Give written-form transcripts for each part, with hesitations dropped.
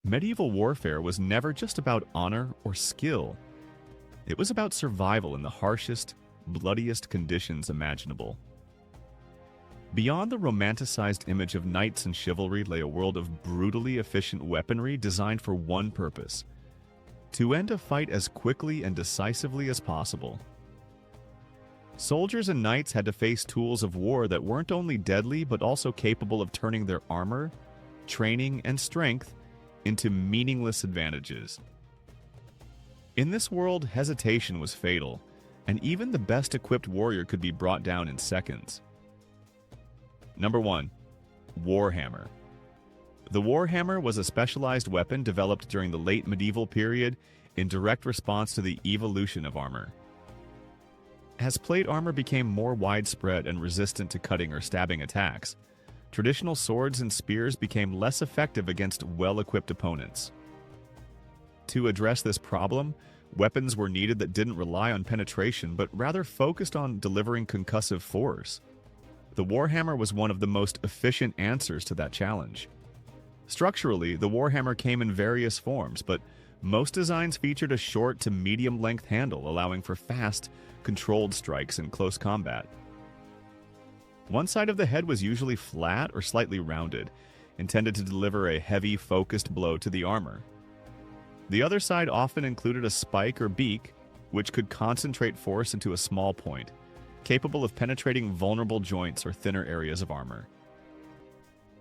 Medieval warfare was never just about honor or skill. It was about survival in the harshest, bloodiest conditions imaginable. Beyond the romanticized image of knights and chivalry lay a world of brutally efficient weaponry designed for one purpose: to end a fight as quickly and decisively as possible. Soldiers and knights had to face tools of war that weren't only deadly but also capable of turning their armor, training, and strength into meaningless advantages. In this world, hesitation was fatal, and even the best equipped warrior could be brought down in seconds. Number 1. Warhammer. The Warhammer was a specialized weapon developed during the late medieval period in direct response to the evolution of armor. As plate armor became more widespread and resistant to cutting or stabbing attacks, traditional swords and spears became less effective against well-equipped opponents. To address this problem, weapons were needed that didn't rely on penetration but rather focused on delivering concussive force. The Warhammer was one of the most efficient answers to that challenge. Structurally, the Warhammer came in various forms, but most designs featured a short to medium-length handle, allowing for fast, controlled strikes in close combat. One side of the head was usually flat or slightly rounded, intended to deliver a heavy, focused blow to the armor. The other side often included a spike or beak, which could concentrate force into a small point, capable of penetrating vulnerable joints or thinner areas of armor.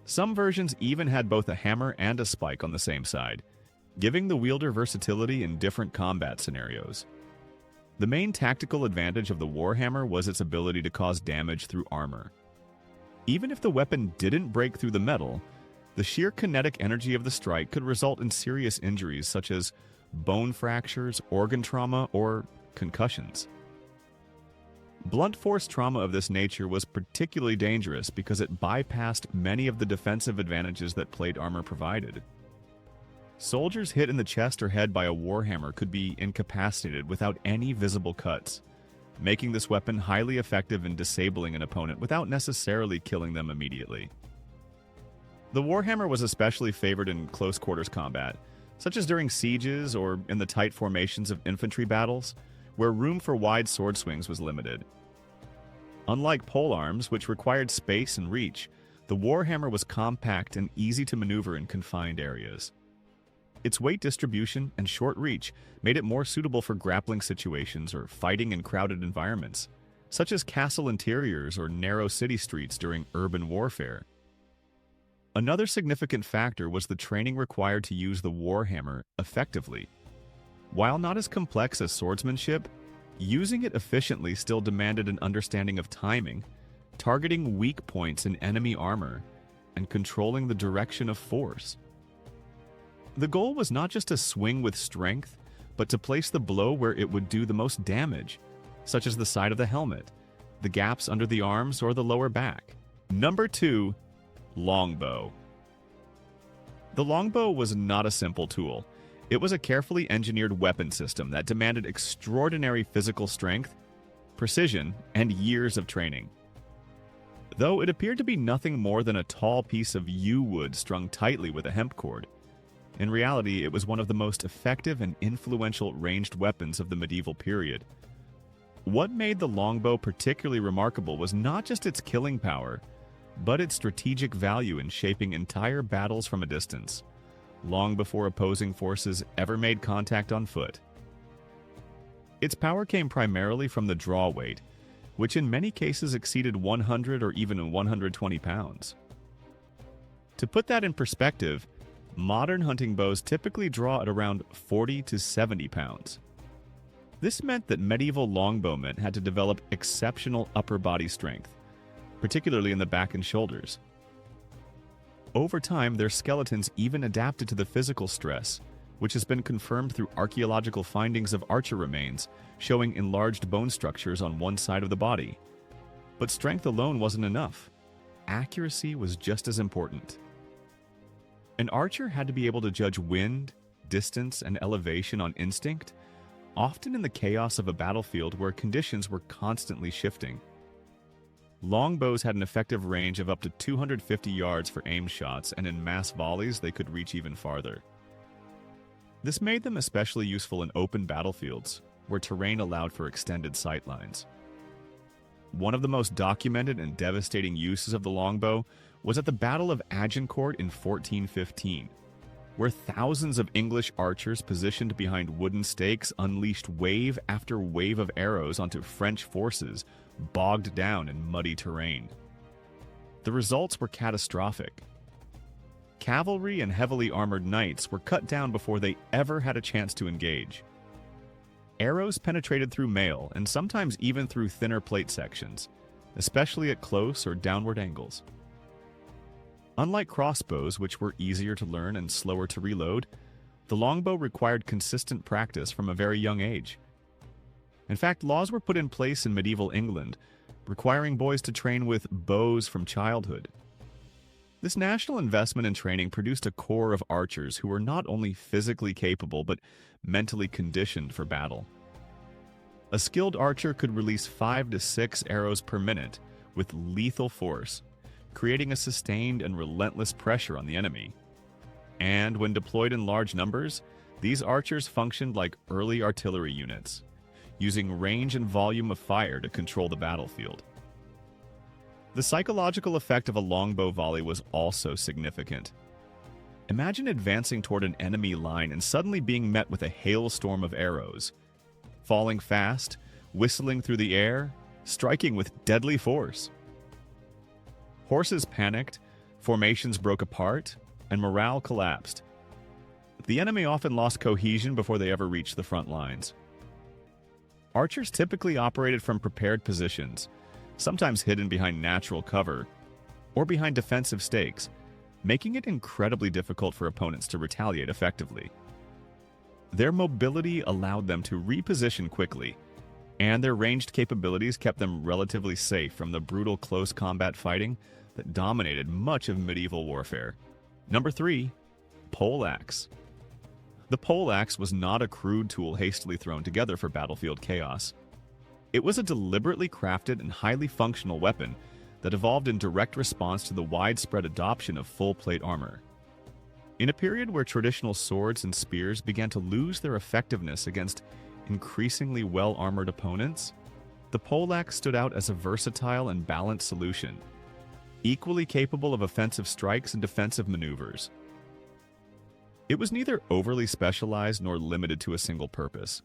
Some versions even had both a hammer and a spike on the same side, giving the wielder versatility in different combat scenarios. The main tactical advantage of the Warhammer was its ability to cause damage through armor. Even if the weapon didn't break through the metal, the sheer kinetic energy of the strike could result in serious injuries such as bone fractures, organ trauma, or concussions. Blunt force trauma of this nature was particularly dangerous because it bypassed many of the defensive advantages that plate armor provided. Soldiers hit in the chest or head by a warhammer could be incapacitated without any visible cuts, making this weapon highly effective in disabling an opponent without necessarily killing them immediately. The warhammer was especially favored in close quarters combat, such as during sieges or in the tight formations of infantry battles, where room for wide sword swings was limited. Unlike polearms, which required space and reach, the warhammer was compact and easy to maneuver in confined areas. Its weight distribution and short reach made it more suitable for grappling situations or fighting in crowded environments, such as castle interiors or narrow city streets during urban warfare. Another significant factor was the training required to use the warhammer effectively. While not as complex as swordsmanship, using it efficiently still demanded an understanding of timing, targeting weak points in enemy armor, and controlling the direction of force. The goal was not just to swing with strength, but to place the blow where it would do the most damage, such as the side of the helmet, the gaps under the arms, or the lower back. Number 2. Longbow. The longbow was not a simple tool. It was a carefully engineered weapon system that demanded extraordinary physical strength, precision, and years of training. Though it appeared to be nothing more than a tall piece of yew wood strung tightly with a hemp cord, in reality it was one of the most effective and influential ranged weapons of the medieval period. What made the longbow particularly remarkable was not just its killing power, but its strategic value in shaping entire battles from a distance, long before opposing forces ever made contact on foot. Its power came primarily from the draw weight, which in many cases exceeded 100 or even 120 pounds. To put that in perspective, modern hunting bows typically draw at around 40 to 70 pounds. This meant that medieval longbowmen had to develop exceptional upper body strength, particularly in the back and shoulders. Over time, their skeletons even adapted to the physical stress, which has been confirmed through archaeological findings of archer remains showing enlarged bone structures on one side of the body. But strength alone wasn't enough. Accuracy was just as important. An archer had to be able to judge wind, distance, and elevation on instinct, often in the chaos of a battlefield where conditions were constantly shifting. Longbows had an effective range of up to 250 yards for aim shots, and in mass volleys they could reach even farther. This made them especially useful in open battlefields, where terrain allowed for extended sight lines. One of the most documented and devastating uses of the longbow was at the Battle of Agincourt in 1415, where thousands of English archers positioned behind wooden stakes unleashed wave after wave of arrows onto French forces bogged down in muddy terrain. The results were catastrophic. Cavalry and heavily armored knights were cut down before they ever had a chance to engage. Arrows penetrated through mail and sometimes even through thinner plate sections, especially at close or downward angles. Unlike crossbows, which were easier to learn and slower to reload, the longbow required consistent practice from a very young age. In fact, laws were put in place in medieval England, requiring boys to train with bows from childhood. This national investment in training produced a core of archers who were not only physically capable but mentally conditioned for battle. A skilled archer could release 5 to 6 arrows per minute with lethal force, creating a sustained and relentless pressure on the enemy. And when deployed in large numbers, these archers functioned like early artillery units, using range and volume of fire to control the battlefield. The psychological effect of a longbow volley was also significant. Imagine advancing toward an enemy line and suddenly being met with a hailstorm of arrows, falling fast, whistling through the air, striking with deadly force. Horses panicked, formations broke apart, and morale collapsed. The enemy often lost cohesion before they ever reached the front lines. Archers typically operated from prepared positions, sometimes hidden behind natural cover or behind defensive stakes, making it incredibly difficult for opponents to retaliate effectively. Their mobility allowed them to reposition quickly, and their ranged capabilities kept them relatively safe from the brutal close combat fighting that dominated much of medieval warfare. Number 3. Poleaxe. The poleaxe was not a crude tool hastily thrown together for battlefield chaos. It was a deliberately crafted and highly functional weapon that evolved in direct response to the widespread adoption of full-plate armor. In a period where traditional swords and spears began to lose their effectiveness against increasingly well-armored opponents, the poleaxe stood out as a versatile and balanced solution, equally capable of offensive strikes and defensive maneuvers. It was neither overly specialized nor limited to a single purpose.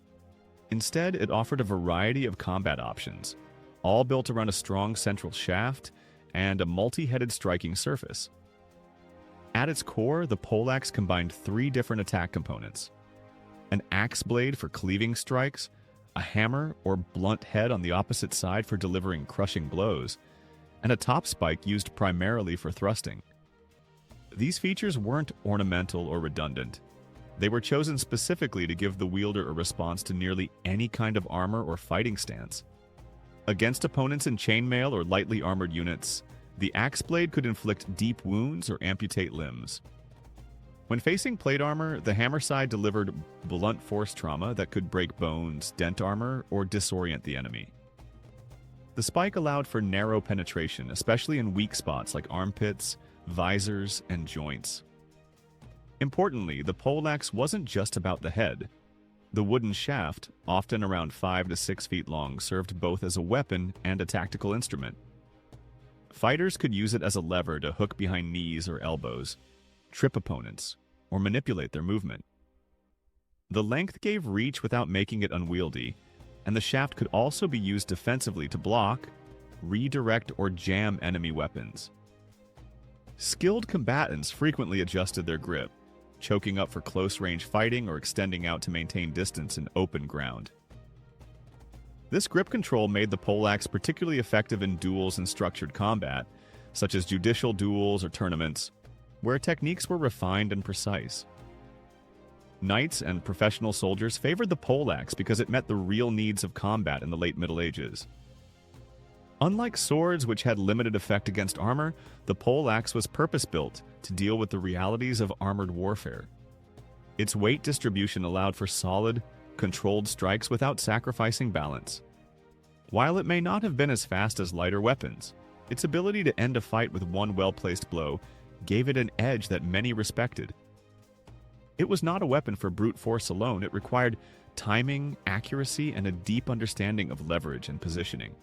Instead, it offered a variety of combat options, all built around a strong central shaft and a multi-headed striking surface. At its core, the poleaxe combined 3 different attack components: an axe blade for cleaving strikes, a hammer or blunt head on the opposite side for delivering crushing blows, and a top spike used primarily for thrusting. These features weren't ornamental or redundant. They were chosen specifically to give the wielder a response to nearly any kind of armor or fighting stance. Against opponents in chainmail or lightly armored units, the axe blade could inflict deep wounds or amputate limbs. When facing plate armor, the hammer side delivered blunt force trauma that could break bones, dent armor, or disorient the enemy. The spike allowed for narrow penetration, especially in weak spots like armpits, visors, and joints. Importantly, the poleaxe wasn't just about the head. The wooden shaft, often around 5 to 6 feet long, served both as a weapon and a tactical instrument. Fighters could use it as a lever to hook behind knees or elbows, trip opponents, or manipulate their movement. The length gave reach without making it unwieldy, and the shaft could also be used defensively to block, redirect, or jam enemy weapons. Skilled combatants frequently adjusted their grip, choking up for close-range fighting or extending out to maintain distance in open ground. This grip control made the poleaxe particularly effective in duels and structured combat, such as judicial duels or tournaments, where techniques were refined and precise. Knights and professional soldiers favored the poleaxe because it met the real needs of combat in the late Middle Ages. Unlike swords, which had limited effect against armor, the poleaxe was purpose-built to deal with the realities of armored warfare. Its weight distribution allowed for solid, controlled strikes without sacrificing balance. While it may not have been as fast as lighter weapons, its ability to end a fight with one well-placed blow gave it an edge that many respected. It was not a weapon for brute force alone. It required timing, accuracy, and a deep understanding of leverage and positioning.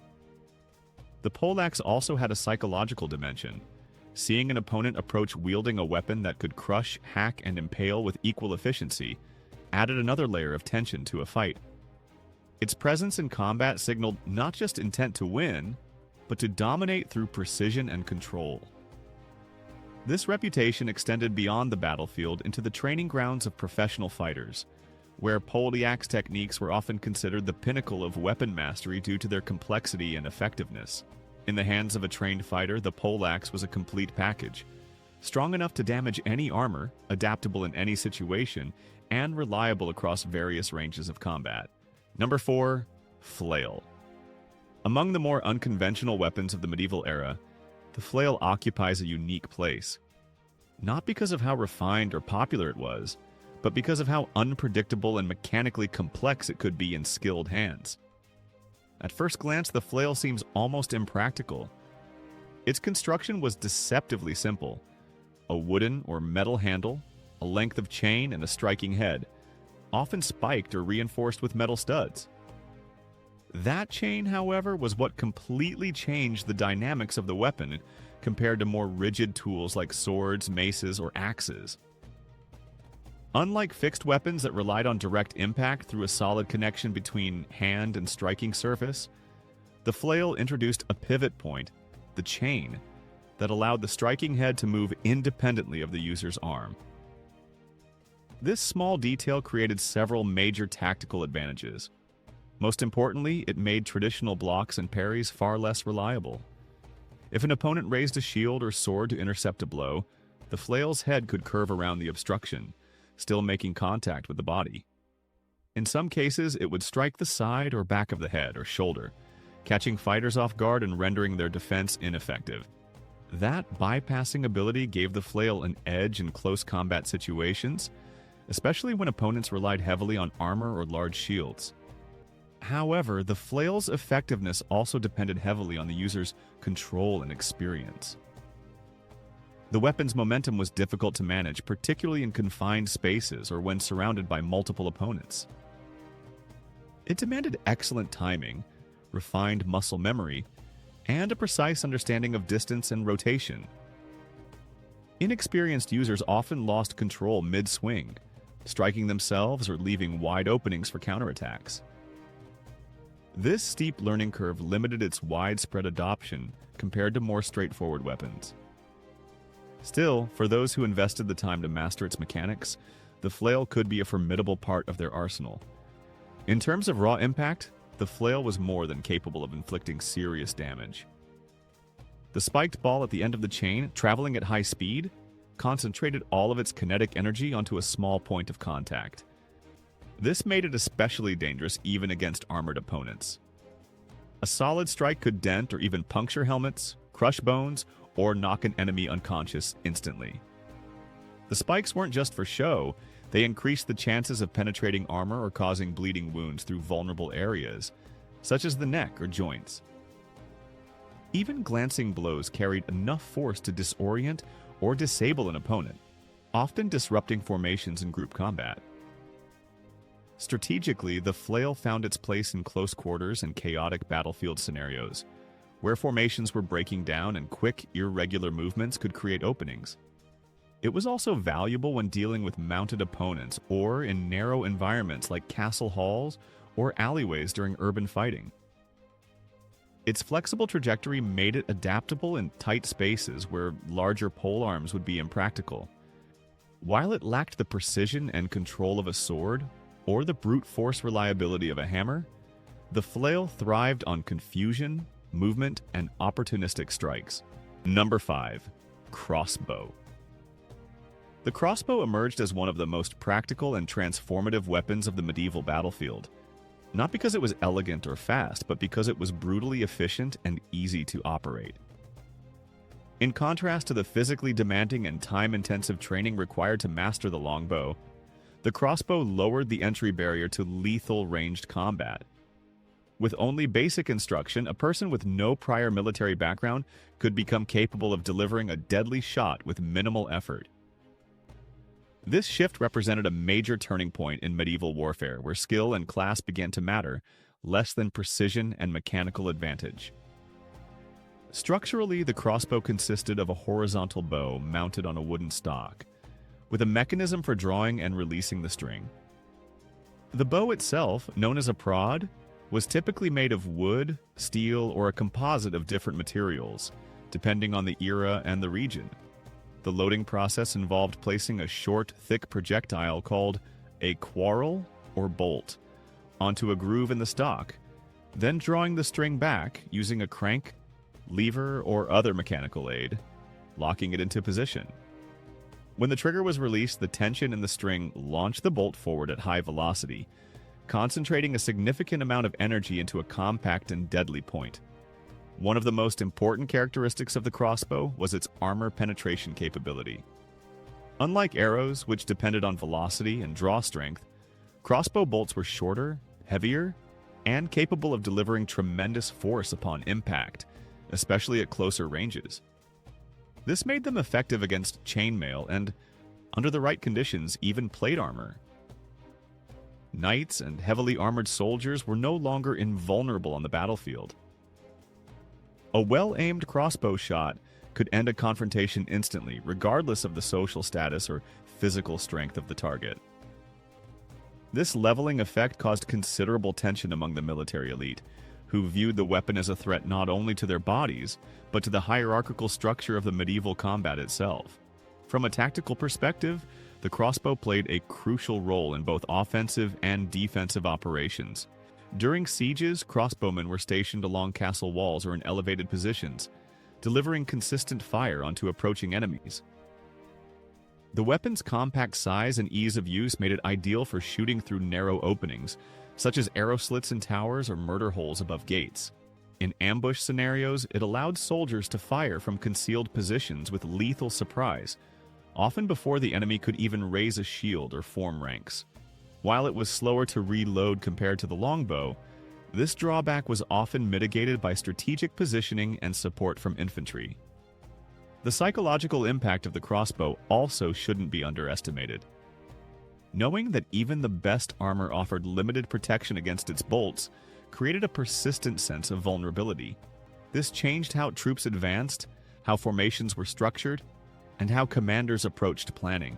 The poleaxe also had a psychological dimension. Seeing an opponent approach wielding a weapon that could crush, hack, and impale with equal efficiency added another layer of tension to a fight. Its presence in combat signaled not just intent to win, but to dominate through precision and control. This reputation extended beyond the battlefield into the training grounds of professional fighters, where poleaxe techniques were often considered the pinnacle of weapon mastery due to their complexity and effectiveness. In the hands of a trained fighter, the poleaxe was a complete package, strong enough to damage any armor, adaptable in any situation, and reliable across various ranges of combat. Number 4. Flail. Among the more unconventional weapons of the medieval era, the flail occupies a unique place. Not because of how refined or popular it was, but because of how unpredictable and mechanically complex it could be in skilled hands. At first glance, the flail seems almost impractical. Its construction was deceptively simple: a wooden or metal handle, a length of chain, and a striking head, often spiked or reinforced with metal studs. That chain, however, was what completely changed the dynamics of the weapon compared to more rigid tools like swords, maces, or axes. Unlike fixed weapons that relied on direct impact through a solid connection between hand and striking surface, the flail introduced a pivot point, the chain, that allowed the striking head to move independently of the user's arm. This small detail created several major tactical advantages. Most importantly, it made traditional blocks and parries far less reliable. If an opponent raised a shield or sword to intercept a blow, the flail's head could curve around the obstruction, still making contact with the body. In some cases, it would strike the side or back of the head or shoulder, catching fighters off guard and rendering their defense ineffective. That bypassing ability gave the flail an edge in close combat situations, especially when opponents relied heavily on armor or large shields. However, the flail's effectiveness also depended heavily on the user's control and experience. The weapon's momentum was difficult to manage, particularly in confined spaces or when surrounded by multiple opponents. It demanded excellent timing, refined muscle memory, and a precise understanding of distance and rotation. Inexperienced users often lost control mid-swing, striking themselves or leaving wide openings for counterattacks. This steep learning curve limited its widespread adoption compared to more straightforward weapons. Still, for those who invested the time to master its mechanics, the flail could be a formidable part of their arsenal. In terms of raw impact, the flail was more than capable of inflicting serious damage. The spiked ball at the end of the chain, traveling at high speed, concentrated all of its kinetic energy onto a small point of contact. This made it especially dangerous even against armored opponents. A solid strike could dent or even puncture helmets, crush bones, or knock an enemy unconscious instantly. The spikes weren't just for show, they increased the chances of penetrating armor or causing bleeding wounds through vulnerable areas, such as the neck or joints. Even glancing blows carried enough force to disorient or disable an opponent, often disrupting formations in group combat. Strategically, the flail found its place in close quarters and chaotic battlefield scenarios, where formations were breaking down and quick, irregular movements could create openings. It was also valuable when dealing with mounted opponents or in narrow environments like castle halls or alleyways during urban fighting. Its flexible trajectory made it adaptable in tight spaces where larger polearms would be impractical. While it lacked the precision and control of a sword or the brute force reliability of a hammer, the flail thrived on confusion, movement, and opportunistic strikes. Number 5. Crossbow. The crossbow emerged as one of the most practical and transformative weapons of the medieval battlefield, not because it was elegant or fast, but because it was brutally efficient and easy to operate. In contrast to the physically demanding and time-intensive training required to master the longbow, the crossbow lowered the entry barrier to lethal ranged combat. With only basic instruction, a person with no prior military background could become capable of delivering a deadly shot with minimal effort. This shift represented a major turning point in medieval warfare, where skill and class began to matter, less than precision and mechanical advantage. Structurally, the crossbow consisted of a horizontal bow mounted on a wooden stock, with a mechanism for drawing and releasing the string. The bow itself, known as a prod, was typically made of wood, steel, or a composite of different materials, depending on the era and the region. The loading process involved placing a short, thick projectile called a quarrel or bolt onto a groove in the stock, then drawing the string back using a crank, lever, or other mechanical aid, locking it into position. When the trigger was released, the tension in the string launched the bolt forward at high velocity, concentrating a significant amount of energy into a compact and deadly point. One of the most important characteristics of the crossbow was its armor penetration capability. Unlike arrows, which depended on velocity and draw strength, crossbow bolts were shorter, heavier, and capable of delivering tremendous force upon impact, especially at closer ranges. This made them effective against chainmail and, under the right conditions, even plate armor. Knights and heavily armored soldiers were no longer invulnerable on the battlefield. A well-aimed crossbow shot could end a confrontation instantly, regardless of the social status or physical strength of the target. This leveling effect caused considerable tension among the military elite, who viewed the weapon as a threat not only to their bodies, but to the hierarchical structure of the medieval combat itself. From a tactical perspective, the crossbow played a crucial role in both offensive and defensive operations. During sieges, crossbowmen were stationed along castle walls or in elevated positions, delivering consistent fire onto approaching enemies. The weapon's compact size and ease of use made it ideal for shooting through narrow openings, such as arrow slits in towers or murder holes above gates. In ambush scenarios, it allowed soldiers to fire from concealed positions with lethal surprise, often before the enemy could even raise a shield or form ranks. While it was slower to reload compared to the longbow, this drawback was often mitigated by strategic positioning and support from infantry. The psychological impact of the crossbow also shouldn't be underestimated. Knowing that even the best armor offered limited protection against its bolts created a persistent sense of vulnerability. This changed how troops advanced, how formations were structured, and how commanders approached planning.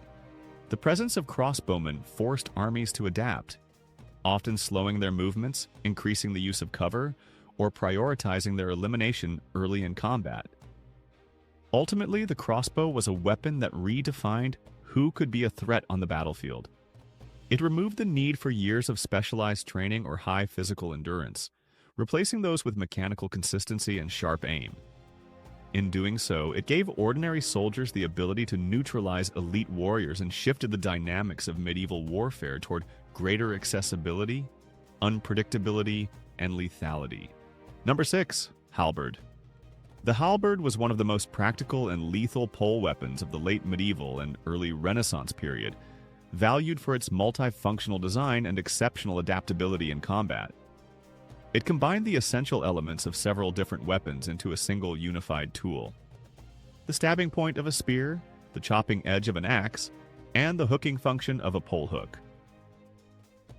The presence of crossbowmen forced armies to adapt, often slowing their movements, increasing the use of cover, or prioritizing their elimination early in combat. Ultimately, the crossbow was a weapon that redefined who could be a threat on the battlefield. It removed the need for years of specialized training or high physical endurance, replacing those with mechanical consistency and sharp aim. In doing so, it gave ordinary soldiers the ability to neutralize elite warriors and shifted the dynamics of medieval warfare toward greater accessibility, unpredictability, and lethality. Number 6. Halberd. The halberd was one of the most practical and lethal pole weapons of the late medieval and early Renaissance period, valued for its multifunctional design and exceptional adaptability in combat. It combined the essential elements of several different weapons into a single unified tool. The stabbing point of a spear, the chopping edge of an axe, and the hooking function of a pole hook.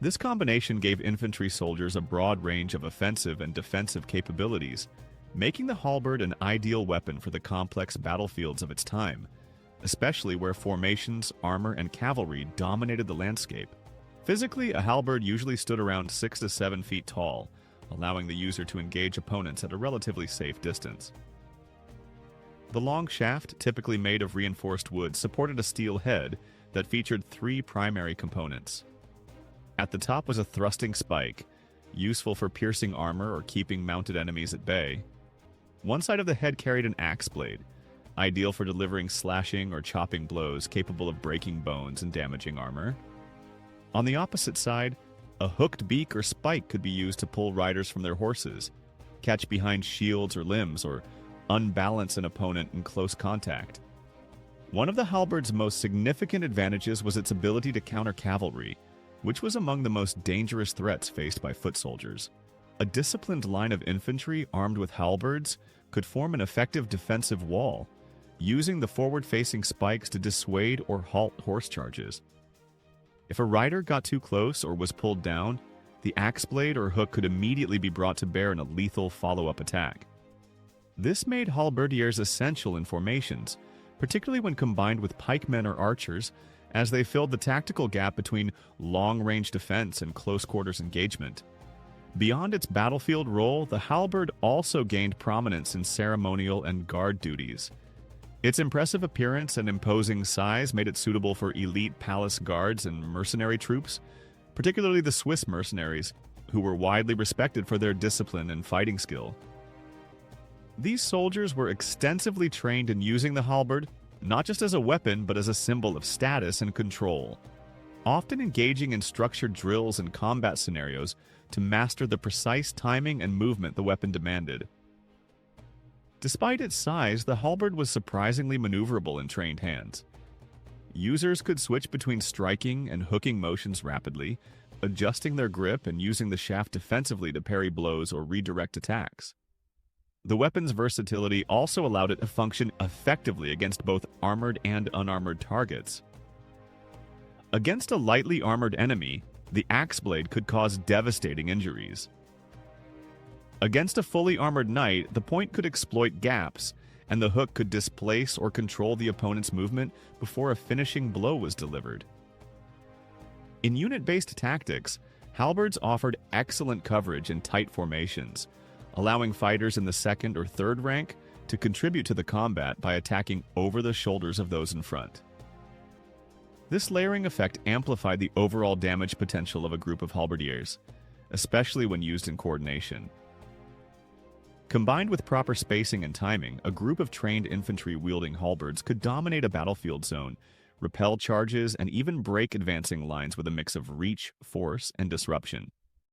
This combination gave infantry soldiers a broad range of offensive and defensive capabilities, making the halberd an ideal weapon for the complex battlefields of its time, especially where formations, armor, and cavalry dominated the landscape. Physically, a halberd usually stood around 6 to 7 feet tall, allowing the user to engage opponents at a relatively safe distance. The long shaft, typically made of reinforced wood, supported a steel head that featured 3 primary components. At the top was a thrusting spike, useful for piercing armor or keeping mounted enemies at bay. One side of the head carried an axe blade, ideal for delivering slashing or chopping blows capable of breaking bones and damaging armor. On the opposite side, a hooked beak or spike could be used to pull riders from their horses, catch behind shields or limbs, or unbalance an opponent in close contact. One of the halberd's most significant advantages was its ability to counter cavalry, which was among the most dangerous threats faced by foot soldiers. A disciplined line of infantry armed with halberds could form an effective defensive wall, using the forward-facing spikes to dissuade or halt horse charges. If a rider got too close or was pulled down, the axe blade or hook could immediately be brought to bear in a lethal follow-up attack. This made halberdiers essential in formations, particularly when combined with pikemen or archers, as they filled the tactical gap between long-range defense and close-quarters engagement. Beyond its battlefield role, the halberd also gained prominence in ceremonial and guard duties. Its impressive appearance and imposing size made it suitable for elite palace guards and mercenary troops, particularly the Swiss mercenaries, who were widely respected for their discipline and fighting skill. These soldiers were extensively trained in using the halberd, not just as a weapon but as a symbol of status and control, often engaging in structured drills and combat scenarios to master the precise timing and movement the weapon demanded. Despite its size, the halberd was surprisingly maneuverable in trained hands. Users could switch between striking and hooking motions rapidly, adjusting their grip and using the shaft defensively to parry blows or redirect attacks. The weapon's versatility also allowed it to function effectively against both armored and unarmored targets. Against a lightly armored enemy, the axe blade could cause devastating injuries. Against a fully armored knight, the point could exploit gaps, and the hook could displace or control the opponent's movement before a finishing blow was delivered. In unit-based tactics, halberds offered excellent coverage in tight formations, allowing fighters in the second or third rank to contribute to the combat by attacking over the shoulders of those in front. This layering effect amplified the overall damage potential of a group of halberdiers, especially when used in coordination. Combined with proper spacing and timing, a group of trained infantry wielding halberds could dominate a battlefield zone, repel charges, and even break advancing lines with a mix of reach, force, and disruption.